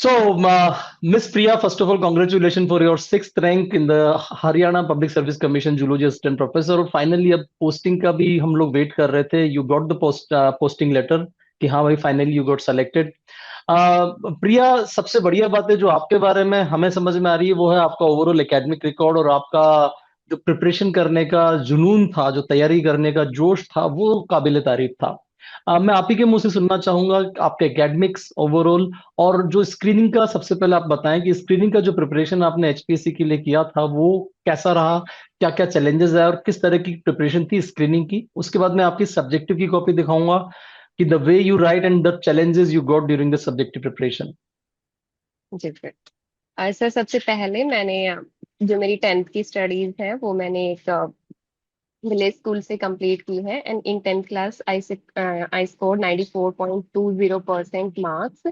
So, Miss Priya, first of all, congratulations for your sixth rank in the Haryana Public Service Commission Zoology Assistant Professor. और finally अब posting का भी हम लोग wait कर रहे थे. You got the posting letter कि हाँ भाई finally you got selected. Priya, सबसे बढ़िया बात है जो आपके बारे में हमें समझ में आ रही है वो है आपका ओवरऑल एकेडमिक रिकॉर्ड और आपका जो प्रिपरेशन करने का जुनून था, जो तैयारी करने का जोश था, वो काबिले तारीफ था. मैं आप ही के मुंह से सुनना चाहूंगा कि आपके एकेडमिक्स ओवरऑल और जो स्क्रीनिंग का, सबसे पहले आप बताएं कि स्क्रीनिंग का जो प्रिपरेशन आपने एचपीएससी के लिए किया था वो कैसा रहा, क्या क्या चैलेंजेस है और किस तरह की प्रिपरेशन थी स्क्रीनिंग की. उसके बाद मैं आपकी सब्जेक्टिव की कॉपी दिखाऊंगा कि the way you write and the challenges you got during the subjective preparation. जी फिर सर, सबसे पहले मैंने जो मेरी 10th की स्टडीज है वो मैंने एक विलेज स्कूल से कंप्लीट की है। And in 10th class I score 94.20% marks.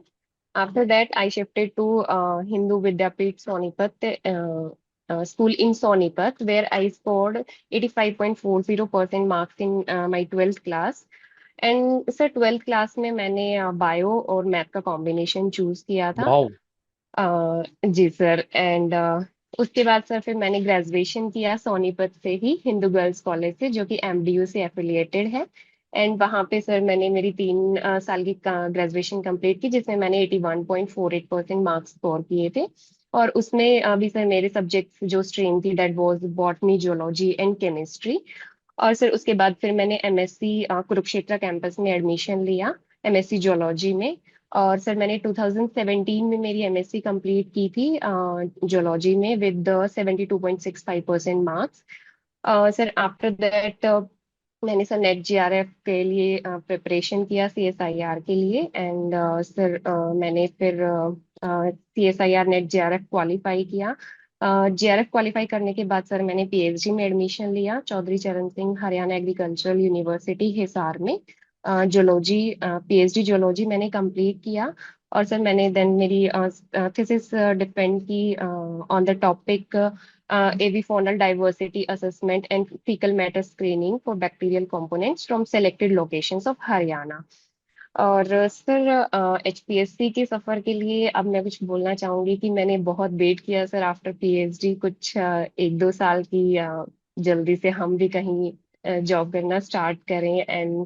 After that I shifted to Hindu Vidyapeeth Sonipat school in Sonipat, where I scored 85.40% marks in my 12th class. And sir 12th class में मैंने bio और math का combination choose किया था. Wow. Ji sir. And उसके बाद sir फिर मैंने ग्रेजुएशन किया सोनीपत से ही, हिंदू गर्ल्स कॉलेज से, जो कि एमडीयू से एफिलिएटेड है. एंड वहाँ पे सर मैंने मेरी 3 साल की ग्रेजुएशन कंप्लीट की, जिसमें मैंने 81.48% मार्क्स स्कोर किए थे. और उसमें अभी सर मेरे सब्जेक्ट जो स्ट्रीम थी that was botany, geology and chemistry. और सर उसके बाद फिर मैंने एमएससी कुरुक्षेत्र कैंपस में एडमिशन लिया, एमएससी जियोलॉजी में. और सर मैंने 2017 में मेरी एमएससी कंप्लीट की थी जियोलॉजी में with 72.65% marks. Sir after that मैंने सर नेट जीआरएफ के लिए प्रिपरेशन किया, सीएसआईआर के लिए. एंड सर मैंने फिर सीएसआईआर नेट जीआरएफ क्वालिफाई किया. जीआरएफ क्वालिफाई करने के बाद सर मैंने पीएचडी में एडमिशन लिया, चौधरी चरण सिंह हरियाणा एग्रीकल्चरल यूनिवर्सिटी हिसार में. जियोलॉजी, पीएचडी जियोलॉजी मैंने कंप्लीट किया. और सर मैंने देन मेरी थीसिस डिफेंड की on the topic avifaunal diversity assessment and fecal matter screening for bacterial components from selected locations of Haryana. और सर एचपीएससी के सफर के लिए अब मैं कुछ बोलना चाहूंगी कि मैंने बहुत वेट किया सर आफ्टर पीएचडी, कुछ 1-2 साल की जल्दी से हम भी कहीं जॉब करना स्टार्ट करें एंड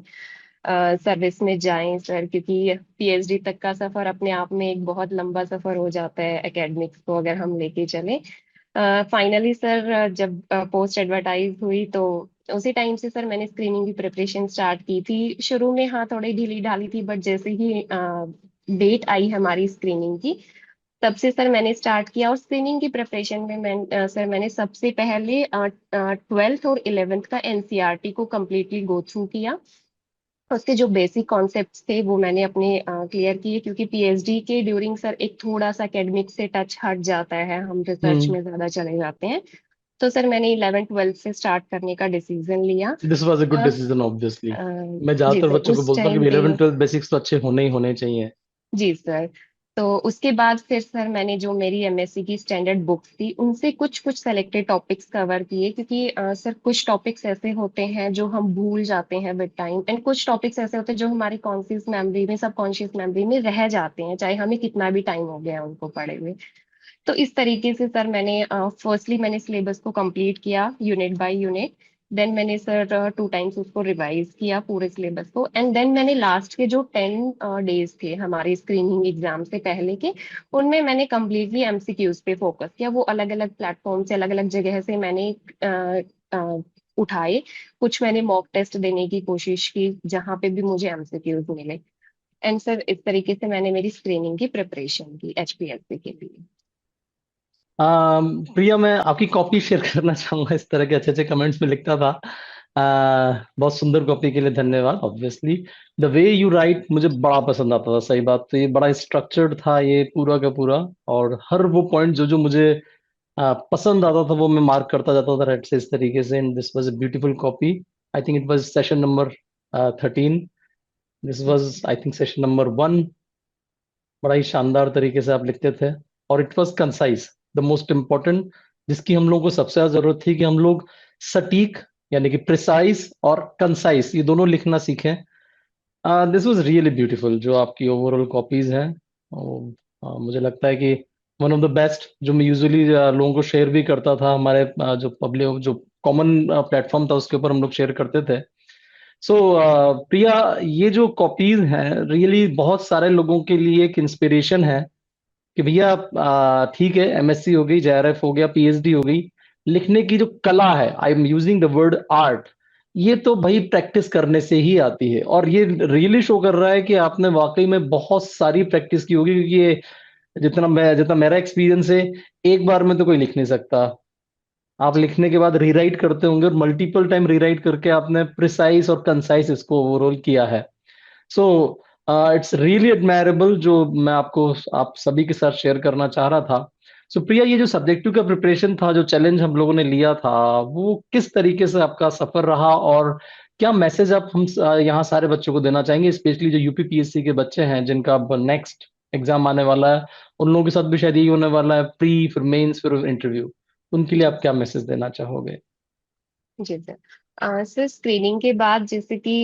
सर्विस में जाएं सर, क्योंकि पीएचडी तक का सफर अपने आप में एक बहुत लंबा सफर हो जाता है एकेडमिक्स को अगर हम लेके चले. फाइनली सर जब पोस्ट एडवर्टाइज हुई तो उसी टाइम से सर मैंने स्क्रीनिंग की प्रिपरेशन स्टार्ट की थी. शुरू में हाँ थोड़ी ढीली ढाली थी, बट जैसे ही डेट आई हमारी स्क्रीनिंग की, तब से सर मैंने स्टार्ट किया. और स्क्रीनिंग की प्रिपरेशन में सर मैंने सबसे पहले 12th और 11th का एनसीईआरटी को कम्प्लीटली गो थ्रू किया. उसके जो बेसिक कॉन्सेप्ट्स थे वो मैंने अपने क्लियर किए, क्योंकि पीएचडी के ड्यूरिंग सर एक थोड़ा सा एकेडमिक से टच हट जाता है, हम रिसर्च हम्म. में ज्यादा चले जाते हैं. तो सर मैंने 11th 12th से स्टार्ट करने का डिसीजन लिया. दिस वाज अ गुड और डिसीजन ऑब्वियसली. मैं जी ज्यादातर सर बच्चों को उस बोलता हूँ टाइम कि पे, 11th 12th बेसिक्स तो अच्छे होने ही होने चाहिए. जी सर. तो उसके बाद फिर सर मैंने जो मेरी एमएससी की स्टैंडर्ड बुक्स थी उनसे कुछ कुछ सेलेक्टेड टॉपिक्स कवर किए, क्योंकि सर कुछ टॉपिक्स ऐसे होते हैं जो हम भूल जाते हैं विद टाइम, एंड कुछ टॉपिक्स ऐसे होते हैं जो हमारी कॉन्शियस मेमोरी में, सबकॉन्शियस मेमोरी में रह जाते हैं, चाहे हमें कितना भी टाइम हो गया उनको पढ़े हुए. तो इस तरीके से सर मैंने फर्स्टली मैंने सिलेबस को कंप्लीट किया यूनिट बाय यूनिट. देन मैंने सर 2 टाइम्स उसको रिवाइज किया पूरे सिलेबस को. एंड देन मैंने लास्ट के जो 10 डेज थे हमारे स्क्रीनिंग एग्जाम से पहले के, उनमें मैंने कम्प्लीटली एमसीक्यूज पे फोकस किया. वो अलग अलग प्लेटफॉर्म से, अलग अलग जगह से मैंने अ, अ, उठाए. कुछ मैंने मॉक टेस्ट देने की कोशिश की जहां पे भी मुझे एमसीक्यूज मिले. एंड सर इस तरीके से मैंने मेरी स्क्रीनिंग की प्रिपरेशन की एचपीएससी के लिए. प्रिया, मैं आपकी कॉपी शेयर करना चाहूंगा. इस तरह के अच्छे अच्छे कमेंट्स में लिखता था. बहुत सुंदर कॉपी के लिए धन्यवाद. Obviously the way you right मुझे बड़ा पसंद आता था. सही बात, तो ये बड़ा स्ट्रक्चर्ड था ये पूरा का पूरा. और हर वो पॉइंट जो जो मुझे पसंद आता था वो मैं मार्क करता जाता था रेड से इस तरीके से. And this was a beautiful copy. I think it was session number 13. This was I think session number 1. बड़ा ही शानदार तरीके से आप लिखते थे. और it was concise, the most important, जिसकी हम लोग को सबसे ज्यादा जरूरत थी कि हम लोग सटीक यानी कि प्रिसाइज और कंसाइज ये दोनों लिखना सीखें. दिस वाज रियली ब्यूटीफुल जो आपकी ओवरऑल कॉपीज हैं. मुझे लगता है कि वन ऑफ द बेस्ट, जो मैं यूजुअली लोगों को शेयर भी करता था, हमारे जो पब्लिक जो कॉमन प्लेटफॉर्म था उसके ऊपर हम लोग शेयर करते थे। सो प्रिया, ये जो कॉपीज हैं रियली बहुत सारे लोगों के लिए एक इंस्पिरेशन है कि भैया ठीक है, एमएससी हो गई, जेआरएफ हो गया, पीएचडी हो गई, लिखने की जो कला है, I am using the word art, ये तो भाई प्रैक्टिस करने से ही आती है। और ये रियली शो कर रहा है कि आपने वाकई में बहुत सारी प्रैक्टिस की होगी, क्योंकि ये जितना मेरा एक्सपीरियंस है, एक बार में तो कोई लिख नहीं सकता। आप लिखने के बाद रीराइट करते होंगे, और मल्टीपल टाइम रीराइट करके आपने प्रिसाइज और कंसाइज इसको ओवरऑल किया है। सो इट्स रियली एडमायरेबल, जो मैं आपको आप सभी के साथ शेयर करना चाह रहा था। सो प्रिया, ये जो सब्जेक्टिव का प्रिपरेशन था, जो चैलेंज हम लोगों ने लिया था, वो किस तरीके से आपका सफर रहा, और क्या मैसेज आप हम यहाँ सारे बच्चों को देना चाहेंगे, स्पेशली जो यूपीपीएससी के बच्चे हैं जिनका अब नेक्स्ट एग्जाम आने वाला है, उन लोगों के साथ भी शायद यही होने वाला है, प्री फिर मेंस फिर इंटरव्यू, उनके लिए आप क्या मैसेज देना चाहोगे? जी सर। सर स्क्रीनिंग के बाद जैसे कि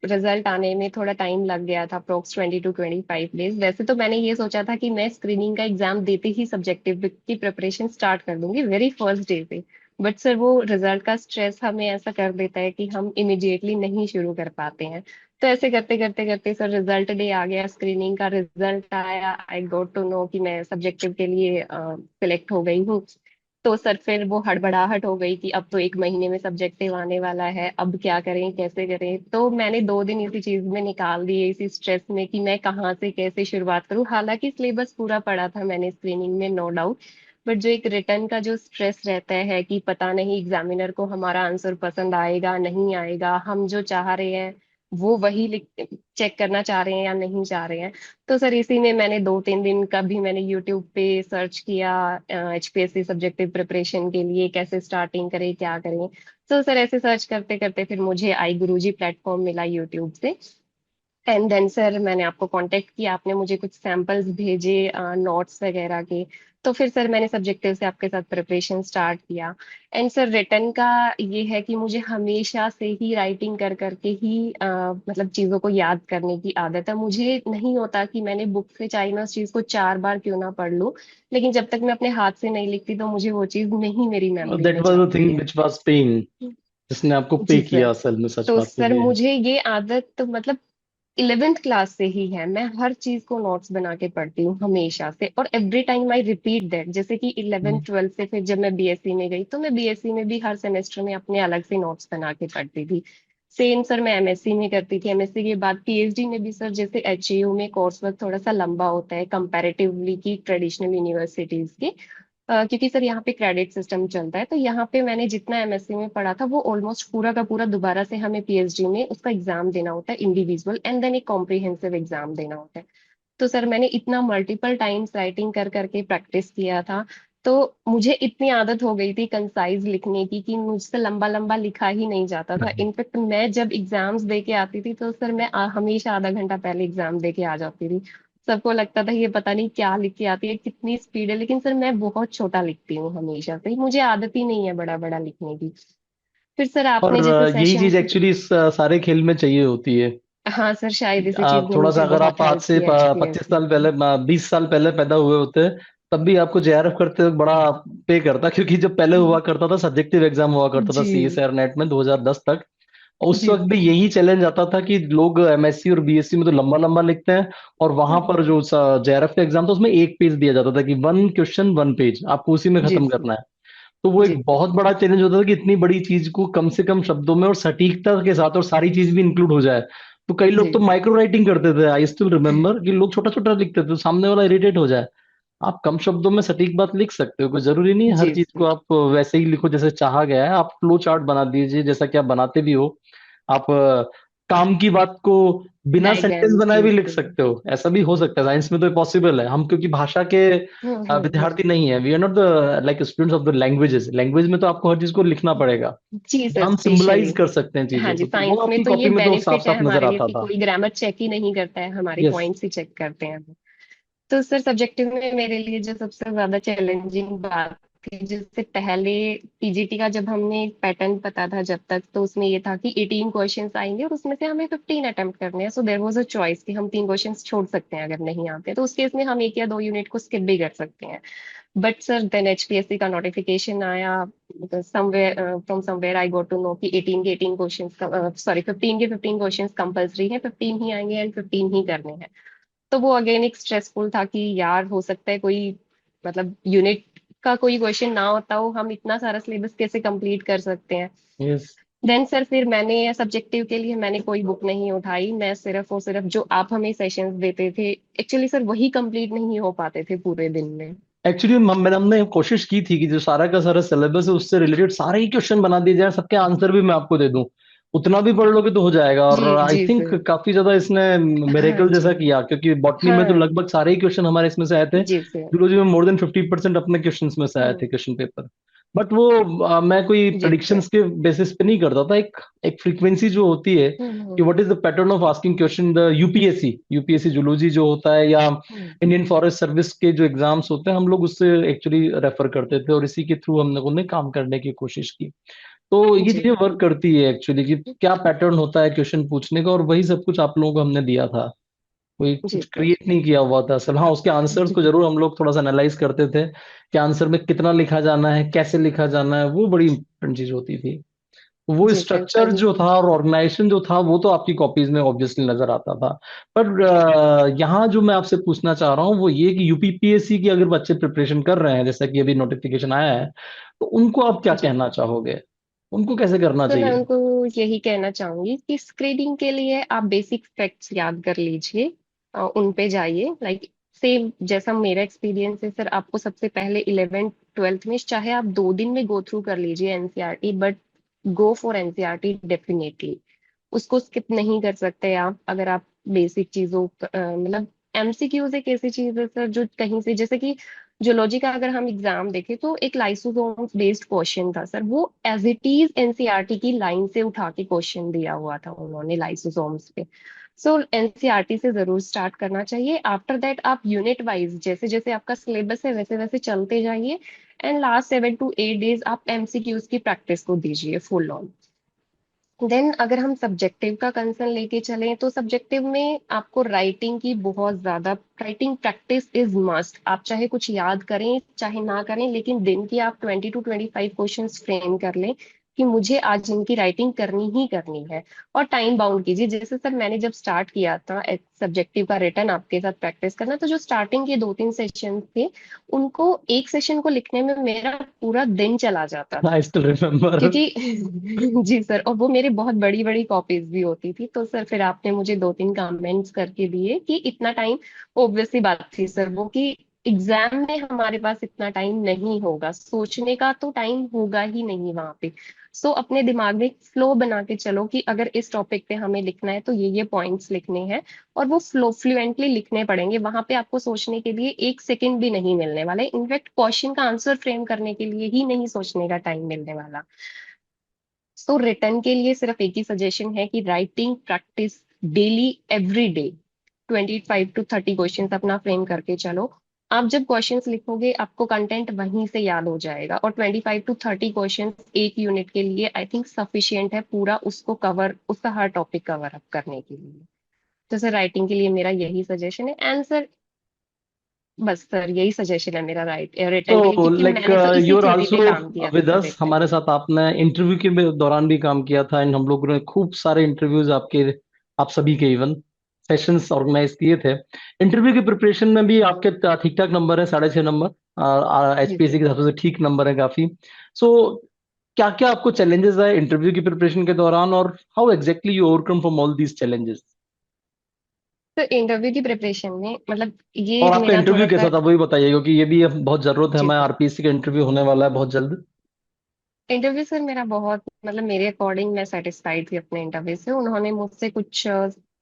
रिजल्ट आने में थोड़ा टाइम लग गया था, अप्रोक्स 20 to 25 डेज। वैसे तो मैंने ये सोचा था कि मैं स्क्रीनिंग का एग्जाम देते ही सब्जेक्टिव की प्रिपरेशन स्टार्ट कर दूंगी वेरी फर्स्ट डे पे। बट सर वो रिजल्ट का स्ट्रेस हमें ऐसा कर देता है कि हम इमिडिएटली नहीं शुरू कर पाते हैं। तो ऐसे करते करते करते सर रिजल्ट डे आ गया, स्क्रीनिंग का रिजल्ट आया, आई गॉट टू नो कि मैं सब्जेक्टिव के लिए सिलेक्ट हो गई हूँ। तो सर फिर वो हड़बड़ाहट हो गई कि अब तो 1 महीने में सब्जेक्टिव आने वाला है, अब क्या करें कैसे करें। तो मैंने 2 दिन इसी चीज में निकाल दिए, इसी स्ट्रेस में कि मैं कहाँ से कैसे शुरुआत करूँ। हालांकि सिलेबस पूरा पढ़ा था मैंने स्क्रीनिंग में, नो डाउट। बट जो एक रिटर्न का जो स्ट्रेस रहता है कि पता नहीं एग्जामिनर को हमारा आंसर पसंद आएगा नहीं आएगा, हम जो चाह रहे हैं वो वही चेक करना चाह रहे हैं या नहीं चाह रहे हैं। तो सर इसी में मैंने 2-3 दिन का भी मैंने यूट्यूब पे सर्च किया, एचपीएससी सब्जेक्टिव प्रिपरेशन के लिए कैसे स्टार्टिंग करें क्या करें। तो सर ऐसे सर्च करते करते फिर मुझे आई गुरुजी प्लेटफॉर्म मिला यूट्यूब से। एंड देन सर मैंने आपको कांटेक्ट किया, आपने मुझे कुछ सैंपल्स भेजे नोट्स वगैरह के। तो फिर सर मैंने सब्जेक्टिव से आपके साथ प्रिपरेशन स्टार्ट किया। एंड सर रिटर्न का ये है कि मुझे हमेशा से ही राइटिंग कर करके ही मतलब चीज़ों को याद करने की आदत है। मुझे नहीं होता कि मैंने बुक से चाहे मैं उस चीज़ को 4 बार क्यों ना पढ़ लूँ, लेकिन जब तक मैं अपने हाथ से नहीं लिखती तो मुझे वो चीज़ नहीं मेरी मेमोरी दैट में वाज द जाती थिंग है। विच वाज पेइंग, जिसने आपको पे जी किया, सर। असल में सच तो बात तो सर ये है। मुझे ये आदत तो मतलब 11th क्लास से ही है, मैं हर चीज को नोट्स बना के पढ़ती हूँ हमेशा से, और every time I repeat that. जैसे कि 11th 12th से फिर जब मैं बीएससी में गई तो मैं बीएससी में भी हर सेमेस्टर में अपने अलग से नोट्स बना के पढ़ती थी। सेम सर मैं एमएससी में करती थी, एमएससी के बाद पीएचडी में भी सर जैसे एचएयू में कोर्स वर्क थोड़ा सा लंबा होता है कंपैरेटिवली की ट्रेडिशनल यूनिवर्सिटीज के। क्योंकि सर यहाँ पे क्रेडिट सिस्टम चलता है, तो यहाँ पे मैंने जितना एमएससी में पढ़ा था वो ऑलमोस्ट पूरा का पूरा दोबारा से हमें पीएचडी में उसका एग्जाम देना होता है इंडिविजुअल, एंड देन एक कॉम्प्रिहेंसिव एग्जाम देना होता है। तो सर मैंने इतना मल्टीपल टाइम्स राइटिंग कर करके प्रैक्टिस किया था। तो मुझे इतनी आदत हो गई थी कंसाइज लिखने की कि मुझसे लंबा लंबा लिखा ही नहीं जाता था। इनफेक्ट मैं जब एग्जाम्स दे के आती थी तो सर मैं हमेशा आधा घंटा पहले एग्जाम दे के आ जाती थी। सबको लगता था ये पता नहीं क्या लिख के आती है, कितनी स्पीड है, लेकिन सर मैं बहुत छोटा लिखती हूँ हमेशा से ही, मुझे आदत ही नहीं है बड़ा बड़ा लिखने की। फिर सर और आपने जैसे यही सेशन। चीज एक्चुअली इस सारे खेल में चाहिए होती है। हाँ सर शायद इसी चीज ने थोड़ा सा मुझे अगर बहुत आप आज हेल्प से की 25 साल एचपीएससी। पहले, 20 साल पहले पैदा हुए होते, तब भी आपको जेआरएफ करते वक्त बड़ा पे करता, क्योंकि जब पहले हुआ करता था सब्जेक्टिव एग्जाम हुआ करता था जी सीएसआर नेट में 2010 तक, और उस जी वक्त भी यही चैलेंज आता था कि लोग एमएससी और बीएससी में तो लंबा लंबा लिखते हैं, और वहां पर जो जेआरएफ का एग्जाम था उसमें एक पेज दिया जाता था कि वन क्वेश्चन वन पेज, आपको उसी में जी खत्म सर। करना है। तो वो जी एक बहुत बड़ा चैलेंज होता था कि इतनी बड़ी चीज को कम से कम शब्दों में और सटीकता के साथ और सारी चीज भी इंक्लूड हो जाए। तो कई लोग जी तो माइक्रो राइटिंग करते थे, आई स्टिल रिमेम्बर, कि लोग छोटा छोटा लिखते थे तो सामने वाला इरिटेट हो जाए। आप कम शब्दों में सटीक बात लिख सकते हो, कोई जरूरी नहीं है हर जी चीज को सर। आप वैसे ही लिखो जैसे चाहा गया है। आप फ्लो चार्ट बना दीजिए, जैसा कि आप बनाते भी हो। आप काम की बात को बिना सेंटेंस डायग्राम्स बनाए भी यूज लिख करें। सकते हो, ऐसा भी हो सकता है, साइंस में तो पॉसिबल है। हम क्योंकि भाषा के विद्यार्थी नहीं है, we are not the like students of the languages, language में तो आपको हर चीज को लिखना पड़ेगा। जी सर हम सिंबलाइज स्पेशली। कर सकते हैं हाँ चीजों जी, को, तो वो साइंस में आपकी तो कॉपी ये में तो साफ बेनिफिट है साफ नजर हमारे लिए आता कि था। कोई ग्रामर चेक ही नहीं करता है, हमारे यस। पॉइंट्स ही चेक करते हैं। तो सर सब्जेक्टिव में मेरे लिए जो सबसे ज्यादा चैलेंजिंग बात थी। जिससे पहले पीजीटी का जब हमने पैटर्न पता था जब तक, तो उसमें ये था कि 18 क्वेश्चंस आएंगे और उसमें से हमें 15 अटेम्प्ट करने हैं। So there was a choice कि हम 3 क्वेश्चंस छोड़ सकते हैं अगर नहीं आते, तो उस केस में हम 1 या 2 यूनिट को स्किप भी कर सकते हैं। बट सर देन एचपीएससी का नोटिफिकेशन आया, somewhere from somewhere I got to know कि 18 के 18 क्वेश्चंस, सॉरी 15 के 15 क्वेश्चंस कंपलसरी हैं, 15 ही आएंगे एंड 15 ही करने हैं। तो वो अगेन एक स्ट्रेसफुल था कि यार हो सकता है कोई मतलब यूनिट का कोई क्वेश्चन ना होता हो, हम इतना सारा सिलेबस कैसे कंप्लीट कर सकते हैं। यस। देन सर फिर मैंने सब्जेक्टिव के लिए मैंने कोई बुक नहीं उठाई, मैं सिर्फ और सिर्फ जो आप हमें सेशंस देते थे, एक्चुअली सर वही कंप्लीट नहीं हो पाते थे पूरे दिन में। एक्चुअली मैंने हमने कोशिश की थी कि जो सारा का सारा सिलेबस है उससे रिलेटेड सारे ही क्वेश्चन बना दिए जाए, सबके आंसर भी मैं आपको दे दूं। उतना भी पढ़ लोगे तो हो जाएगा। जी और आई जी थिंक सर। काफी ज्यादा इसने हाँ मिरेकल जैसा जी। किया, क्योंकि बॉटनी में तो हाँ लगभग सारे ही क्वेश्चन हमारे इसमें से आए थे। जी सर। जूलॉजी में मोर देन 50% अपने क्वेश्चन में से आए थे, हम्म। Question paper. बट वो मैं कोई जी सर। प्रेडिक्शंस के बेसिस पे नहीं करता था। एक एक फ्रीक्वेंसी जो होती है कि hmm. What is the pattern of asking question, the UPSC UPSC zoology जो होता है, या हम्म। इंडियन फॉरेस्ट सर्विस के जो एग्जाम्स होते हैं, हम लोग उससे एक्चुअली रेफर करते थे और इसी के थ्रू हम लोगों ने काम करने की कोशिश की। तो ये जी चीजें वर्क करती है एक्चुअली, कि क्या पैटर्न होता है क्वेश्चन पूछने का, और वही सब कुछ आप लोगों को हमने दिया था। कोई जी कुछ सर। क्रिएट नहीं किया हुआ था असल। हाँ, उसके आंसर्स को जरूर हम लोग थोड़ा सा एनालाइज करते थे कि आंसर में कितना लिखा जाना है, कैसे लिखा जाना है, वो बड़ी इंपॉर्टेंट चीज होती थी। वो जी सर स्ट्रक्चर जो था और ऑर्गेनाइजेशन जो था वो तो आपकी कॉपीज में ऑब्वियसली नजर आता था। पर यहाँ जो मैं आपसे पूछना चाह रहा हूँ वो ये कि यूपीपीएससी की अगर बच्चे प्रिपरेशन कर रहे हैं, जैसा कि अभी नोटिफिकेशन आया है, तो उनको आप क्या जी। कहना चाहोगे? उनको कैसे करना तो मैं चाहिए? उनको यही कहना चाहूंगी कि स्क्रीनिंग के लिए आप बेसिक फैक्ट्स याद कर लीजिए, उन पे जाइए। लाइक सेम जैसा मेरा एक्सपीरियंस है सर, आपको सबसे पहले 11th 12th में चाहे आप 2 दिन में गो थ्रू कर लीजिए NCERT, but go for NCERT definitely. उसको स्किप नहीं कर सकते आप अगर आप बेसिक चीजों मतलब एमसीक्यूज एक ऐसी चीज है सर जो कहीं से, जैसे कि जूलॉजी का अगर हम एग्जाम देखें तो एक लाइसोसोम बेस्ड क्वेश्चन था सर, वो एज इट इज एनसीईआरटी की लाइन से उठा के क्वेश्चन दिया हुआ था उन्होंने लाइसोसोम्स पे। सो एनसीईआरटी से जरूर स्टार्ट करना चाहिए। आफ्टर दैट आप यूनिट वाइज जैसे जैसे आपका सिलेबस है वैसे वैसे चलते जाइए, एंड लास्ट 7 to 8 डेज आप एमसीक्यूज की प्रैक्टिस को दीजिए फुल ऑन। देन अगर हम सब्जेक्टिव का कंसर्न लेके चलें तो सब्जेक्टिव में आपको राइटिंग की बहुत ज्यादा राइटिंग प्रैक्टिस इज मस्ट। आप चाहे कुछ याद करें चाहे ना करें, लेकिन दिन की आप 20 to 25 क्वेश्चंस फ्रेम कर लें कि मुझे आज इनकी राइटिंग करनी ही करनी है। और टाइम बाउंड कीजिए, जैसे सर मैंने जब स्टार्ट किया था सब्जेक्टिव का रिटर्न आपके साथ प्रैक्टिस करना, तो जो स्टार्टिंग के 2 3 सेशन थे उनको एक सेशन को लिखने में मेरा पूरा दिन चला जाता था। I still remember. क्योंकि जी सर, और वो मेरी बहुत बड़ी बड़ी कॉपीज भी होती थी। तो सर फिर आपने मुझे 2 3 कमेंट्स करके दिए कि इतना टाइम, ऑब्वियसली बात थी सर वो कि एग्जाम में हमारे पास इतना टाइम नहीं होगा, सोचने का तो टाइम होगा ही नहीं वहां पे। सो अपने दिमाग में फ्लो बना के चलो कि अगर इस टॉपिक पे हमें लिखना है तो ये पॉइंट्स लिखने हैं, और वो फ्लो फ्लुएंटली लिखने पड़ेंगे। वहां पे आपको सोचने के लिए 1 सेकंड भी नहीं मिलने वाले, इनफैक्ट क्वेश्चन का आंसर फ्रेम करने के लिए ही नहीं सोचने का टाइम मिलने वाला। सो रिटर्न के लिए सिर्फ एक ही सजेशन है कि writing practice daily, every day 25 to 30 question अपना फ्रेम करके चलो। आप जब क्वेश्चंस लिखोगे आपको कंटेंट वहीं से याद हो जाएगा, और 25 to 30 क्वेश्चन एक यूनिट के लिए आई थिंक सफिशियंट है पूरा उसको कवर, उसका हर टॉपिक कवर अप करने के लिए। तो सर राइटिंग के लिए मेरा यही सजेशन है। आंसर बस सर यही सजेशन है मेरा रिटर्न के लिए, तो क्योंकि लाइक मैंने तो इसी यू आर थ्योरी आल्सो पे काम किया था विद सर अस, रिटर्न हमारे के साथ लिए। आपने इंटरव्यू के दौरान भी काम किया था। इन हम लोगों ने खूब सारे इंटरव्यूज आपके, आप सभी के इवन सेशंस ऑर्गेनाइज किए थे। इंटरव्यू की प्रिपरेशन में भी आपके ठीक ठाक नंबर है, 6.5 नंबर। जी एचपीएससी सर। के हिसाब से ठीक नंबर है काफी। सो क्या क्या आपको चैलेंजेस आए इंटरव्यू की प्रिपरेशन के दौरान, और how exactly you overcome from all these challenges? तो इंटरव्यू की प्रिपरेशन में मतलब ये और आपका मेरा इंटरव्यू थोड़ा कैसा सा। था वो भी बताइए, क्योंकि ये भी अब बहुत जरूरत है, जी हमारे सर। आरपीएससी का इंटरव्यू होने वाला है बहुत जल्द। इंटरव्यू सर मेरा बहुत मतलब मेरे अकॉर्डिंग मैं सेटिस्फाइड थी अपने इंटरव्यू से। उन्होंने मुझसे कुछ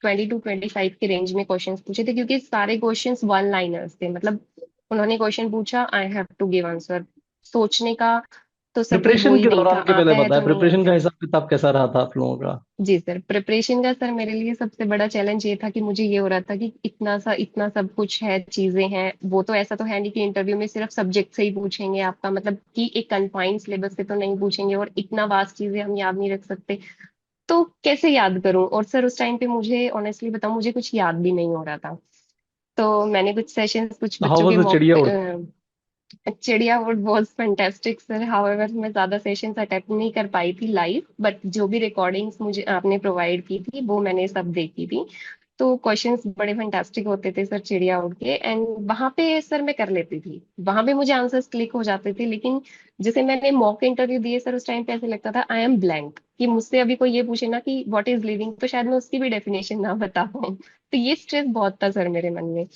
20 to 25 के रेंज में क्वेश्चंस पूछे थे, क्योंकि सारे क्वेश्चंस वन लाइनर्स थे। मतलब उन्होंने क्वेश्चन पूछा, I have to give answer. सोचने का तो सर फिर हो प्रिपरेशन ही के नहीं था, दौरान के पहले आता है बताएं, तो नहीं प्रिपरेशन का आता है। हिसाब किताब कैसा रहा था आप लोगों का? जी सर, प्रिपरेशन का सर मेरे लिए सबसे बड़ा चैलेंज ये था कि मुझे ये हो रहा था कि इतना सब कुछ है, चीजें हैं, वो तो ऐसा तो है नहीं कि इंटरव्यू में सिर्फ सब्जेक्ट से ही पूछेंगे आपका, मतलब कि एक कन्फाइंड सिलेबस से तो नहीं पूछेंगे, और इतना वास्ट चीजें हम याद नहीं रख सकते। तो कैसे याद करूं? और सर उस टाइम पे मुझे ऑनेस्टली बताऊं, मुझे कुछ याद भी नहीं हो रहा था। तो मैंने कुछ सेशंस कुछ हाउ बच्चों वाज के द मॉक, चिड़िया उड़? चिड़िया would was fantastic sir, however मैं ज्यादा सेशंस अटेंड नहीं कर पाई थी लाइव, बट जो भी रिकॉर्डिंग्स मुझे आपने प्रोवाइड की थी वो मैंने सब देखी थी। तो क्वेश्चंस बड़े फैंटास्टिक होते थे सर चिड़िया उड़ के, एंड वहां पे सर मैं कर लेती थी, वहां पे मुझे आंसर्स क्लिक हो जाते थे। लेकिन जैसे मैंने मॉक इंटरव्यू दिए सर, उस टाइम पे ऐसे लगता था आई एम ब्लैंक, कि मुझसे अभी कोई ये पूछे ना कि व्हाट इज लिविंग, तो शायद मैं उसकी भी डेफिनेशन ना बता पाऊँ। तो ये स्ट्रेस बहुत था सर मेरे मन में।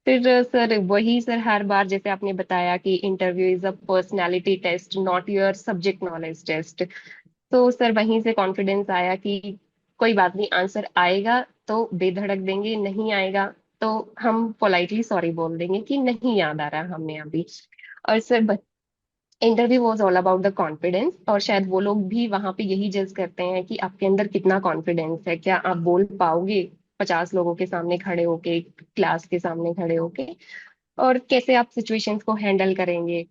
फिर सर वही सर, हर बार जैसे आपने बताया कि interview is a personality test not your subject knowledge test, तो सर वहीं से कॉन्फिडेंस आया कि कोई बात नहीं, आंसर आएगा तो बेधड़क देंगे, नहीं आएगा तो हम पोलाइटली सॉरी बोल देंगे कि नहीं याद आ रहा हमें अभी। और sir interview was all about the confidence, और शायद वो लोग भी वहां पे यही जज करते हैं कि आपके अंदर कितना कॉन्फिडेंस है, क्या आप बोल पाओगे 50 लोगों के सामने खड़े होके, क्लास के सामने खड़े होके, और कैसे आप सिचुएशंस को हैंडल करेंगे।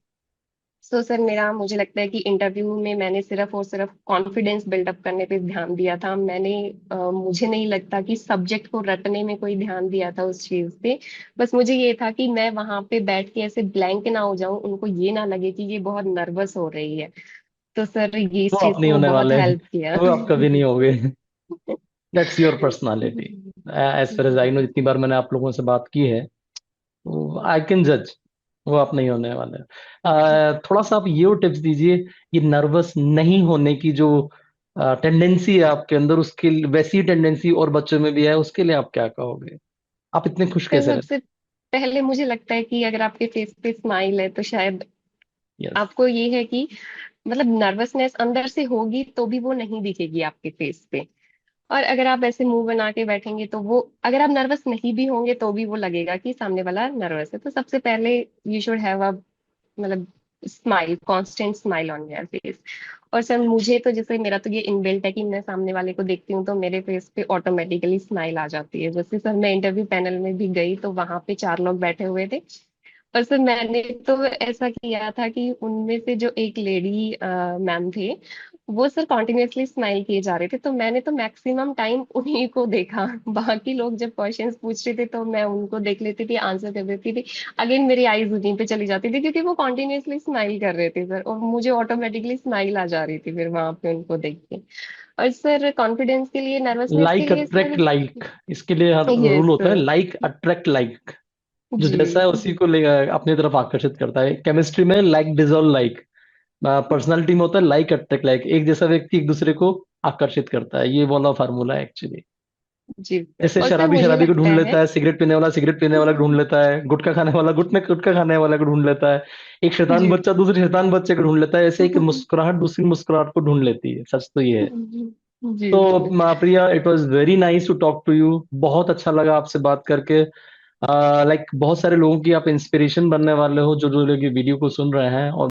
सो सर मेरा, मुझे लगता है कि इंटरव्यू में मैंने सिर्फ और सिर्फ कॉन्फिडेंस बिल्डअप करने पे ध्यान दिया था मैंने। मुझे नहीं लगता कि सब्जेक्ट को रटने में कोई ध्यान दिया था उस चीज पे। बस मुझे ये था कि मैं वहां पे बैठ के ऐसे ब्लैंक ना हो जाऊं, उनको ये ना लगे कि ये बहुत नर्वस हो रही है। तो सर ये वो इस आप चीज नहीं को होने बहुत वाले हैं, हेल्प किया। वो आप कभी नहीं होगे। That's your personality. As far as I know, जितनी बार मैंने आप लोगों से बात की है, आई कैन जज वो आप नहीं होने वाले। थोड़ा सा आप ये टिप्स दीजिए, ये नर्वस नहीं होने की जो टेंडेंसी है आपके अंदर, उसके वैसी टेंडेंसी और बच्चों में भी है, उसके लिए आप क्या कहोगे? आप इतने खुश सर कैसे रहते? सबसे पहले मुझे लगता है कि अगर आपके फेस पे स्माइल है तो शायद यस। आपको ये है कि, मतलब नर्वसनेस अंदर से होगी तो भी वो नहीं दिखेगी आपके फेस पे। और अगर आप ऐसे मुंह बना के बैठेंगे तो वो, अगर आप नर्वस नहीं भी होंगे तो भी वो लगेगा कि सामने वाला नर्वस है। तो सबसे पहले यू शुड हैव अ, मतलब smile, constant smile on your face. और सर मुझे तो, जैसे मेरा तो ये इनबिल्ट है कि मैं सामने वाले को देखती हूँ तो मेरे फेस पे ऑटोमेटिकली स्माइल आ जाती है। जैसे सर मैं इंटरव्यू पैनल में भी गई तो वहां पे 4 लोग बैठे हुए थे, और सर मैंने तो ऐसा किया था कि उनमें से जो एक लेडी मैम थे, वो सर कॉन्टिन्यूअसली स्माइल किए जा रहे थे, तो मैंने तो मैक्सिमम टाइम उन्हीं को देखा। बाकी लोग जब क्वेश्चंस पूछ रहे थे तो मैं उनको देख लेती थी, आंसर कर देती थी। अगेन मेरी आईज उन्हीं पे चली जाती थी क्योंकि वो कॉन्टिन्यूअसली स्माइल कर रहे थे सर, और मुझे ऑटोमेटिकली स्माइल आ जा रही थी फिर वहां पे उनको देख के। और सर कॉन्फिडेंस के लिए, नर्वसनेस के लाइक लिए अट्रैक्ट सर, लाइक, इसके लिए हर यस रूल होता है, सर। Like attract like. जो जी। जैसा है उसी को अपनी तरफ आकर्षित करता है। केमिस्ट्री में लाइक डिजोल्व लाइक, पर्सनालिटी में होता है लाइक अट्रैक्ट लाइक, एक जैसा व्यक्ति एक दूसरे को आकर्षित करता है, ये वाला फार्मूला है एक्चुअली। जी सर, जैसे और सर शराबी मुझे शराबी को लगता ढूंढ है, लेता है, सिगरेट पीने वाला सिगरेट पीने वाला को ढूंढ लेता है, गुटखा खाने वाला गुटखा खाने वाला को ढूंढ लेता है, एक शैतान जी बच्चा दूसरे शैतान बच्चे को ढूंढ लेता है, ऐसे एक मुस्कुराहट दूसरी मुस्कुराहट को ढूंढ लेती है। सच तो ये है। जी तो sir. Priya, it was very nice to talk to you, बहुत अच्छा लगा आपसे बात करके। लाइक बहुत सारे लोगों की आप इंस्पिरेशन बनने वाले हो, जो जो लोग ये वीडियो को सुन रहे हैं। और